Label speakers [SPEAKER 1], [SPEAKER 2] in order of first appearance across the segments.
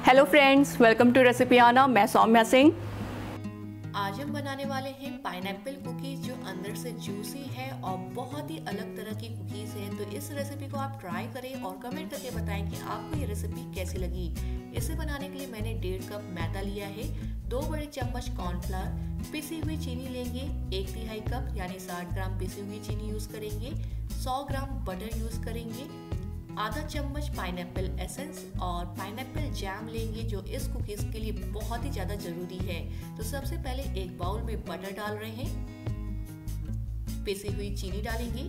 [SPEAKER 1] Hello friends, welcome to recipe आना। मैं सौम्या सिंह।
[SPEAKER 2] आज हम बनाने वाले हैं पाइनएप्पल कुकीज़ जो अंदर से जूसी है और बहुत ही अलग तरह की कुकीज़ है। तो इस रेसिपी को आप ट्राई करें और कमेंट करके बताएं कि आपको ये रेसिपी कैसी लगी। इसे बनाने के लिए मैंने 1.5 कप मैदा लिया है, 2 बड़े चम्मच कॉर्नफ्लावर, पिसी हुई चीनी लेंगे 1/3 कप यानी 60 ग्राम पिसी हुई चीनी यूज़ करेंगे, 100 ग्राम बटर यूज़ करेंगे, आधा चम्मच पाइनएप्पल एसेंस और पाइनएप्पल जैम लेंगे जो इस कुकीज़ के लिए बहुत ही ज़्यादा ज़रूरी है। तो सबसे पहले एक बाउल में बटर डाल रहे हैं, पिसी हुई चीनी डालेंगे।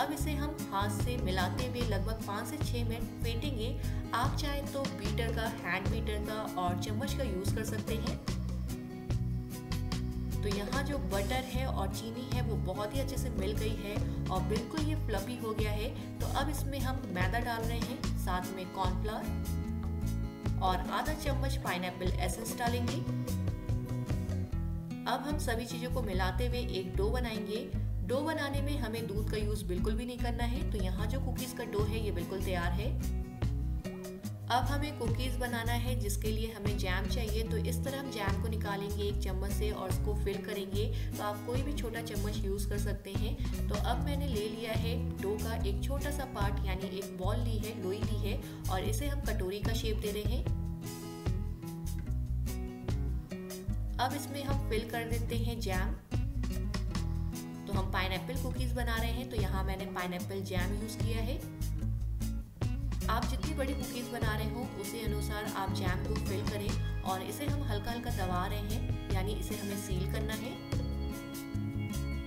[SPEAKER 2] अब इसे हम हाथ से मिलाते हुए लगभग 5 से 6 मिनट फेंटेंगे। आप चाहे तो बीटर का, हैंड बीटर का और चम्मच का यूज़ कर सकते हैं। तो यहाँ जो बटर है और चीनी है वो बहुत ही अच्छे से मिल गई है और बिल्कुल ये फ्लफी हो गया है। तो अब इसमें हम मैदा डाल रहे हैं, साथ में कॉर्नफ्लावर और आधा चम्मच पाइनएप्पल एसेंस डालेंगे। अब हम सभी चीज़ों को मिलाते हुए एक डो बनाएंगे। डो बनाने में हमें दूध का यूज़ बिल्कुल भी नहीं करना है। तो यहाँ जो कुकीज़ का डो है ये बिल्कुल तैयार है। अब हमें कुकीज़ बनाना है जिसके लिए हमें जैम चाहिए। तो इस तरह हम जैम को निकालेंगे एक चम्मच से और उसको फिल करेंगे। तो आप कोई भी छोटा चम्मच यूज़ कर सकते हैं। तो अब मैंने ले लिया है डो का एक छोटा सा पार्ट यानी एक बॉल ली है, लोई ली है और इसे हम कटोरी का शेप दे रहे हैं। अब इसमें हम फिल कर देते हैं जैम। तो हम पाइनएप्पल कुकीज़ बना रहे हैं तो यहाँ मैंने पाइनएप्पल जैम यूज़ किया है। आप जितनी बड़ी कुकीज़ बना रहे हो उसी अनुसार आप जैम को फिल करें और इसे हम हल्का हल्का दबा रहे हैं यानी इसे हमें सील करना है।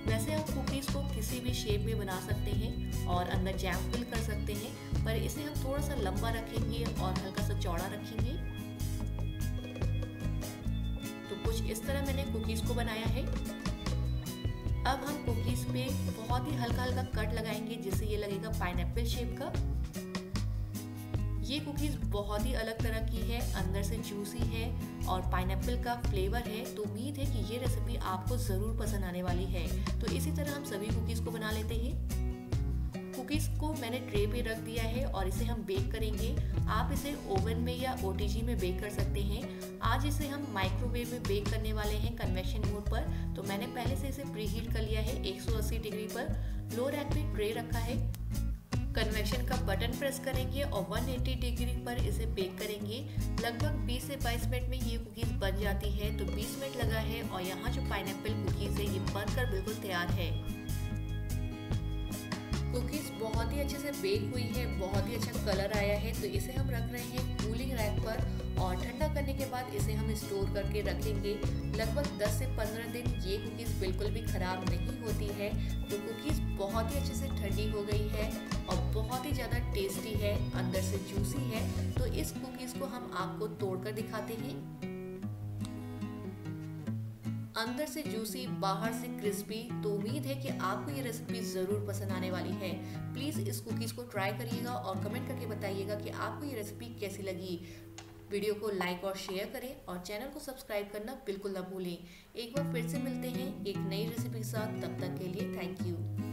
[SPEAKER 2] वैसे आप कुकीज़ को किसी भी शेप में बना सकते हैं और अंदर जैम फिल कर सकते हैं, पर इसे हम थोड़ा सा लंबा रखेंगे और हल्का सा चौड़ा रखेंगे। तो कुछ इस तरह मैंने कुकीज़ को बनाया है। अब हम कुकीज़ पे बहुत ही हल्का हल्का कट लगाएंगे जिससे ये लगेगा पाइनएप्पल शेप का। ये कुकीज़ बहुत ही अलग तरह की है, अंदर से जूसी है और पाइनएप्पल का फ्लेवर है। तो उम्मीद है कि ये रेसिपी आपको ज़रूर पसंद आने वाली है। तो इसी तरह हम सभी कुकीज़ को बना लेते हैं। कुकीज़ को मैंने ट्रे पे रख दिया है और इसे हम बेक करेंगे। आप इसे ओवन में या ओटीजी में बेक कर सकते हैं। आज इसे हम माइक्रोवेव में बेक करने वाले हैं कन्वेक्शन मोड पर। तो मैंने पहले से इसे प्रीहीट कर लिया है 180 डिग्री पर। लो रैक पे ट्रे रखा है। कन्वेक्शन का बटन प्रेस करेंगे और 180 डिग्री पर इसे बेक करेंगे। लगभग 20 से 22 मिनट में ये कुकीज़ बन जाती है। तो 20 मिनट लगा है और यहाँ जो पाइनएप्पल कुकीज़ है ये बनकर बिल्कुल तैयार है। कुकीज़ बहुत ही अच्छे से बेक हुई है, बहुत ही अच्छा कलर आया है। तो इसे हम रख रहे हैं कूलिंग रैक पर और ठंडा करने के बाद इसे हम स्टोर करके रखेंगे। लगभग 10 से 15 दिन ये कुकीज़ बिल्कुल भी ख़राब नहीं होती है। तो कुकीज़ बहुत ही अच्छे से ठंडी हो गई है और बहुत ही ज़्यादा टेस्टी है, अंदर से जूसी है। तो इस कुकीज़ को हम आपको तोड़कर दिखाते हैं। अंदर से जूसी, बाहर से क्रिस्पी। तो उम्मीद है कि आपको ये रेसिपी ज़रूर पसंद आने वाली है। प्लीज़ इस कुकीज़ को ट्राई करिएगा और कमेंट करके बताइएगा कि आपको ये रेसिपी कैसी लगी। वीडियो को लाइक और शेयर करें और चैनल को सब्सक्राइब करना बिल्कुल ना भूलें। एक बार फिर से मिलते हैं एक नई रेसिपी के साथ। तब तक के लिए थैंक यू।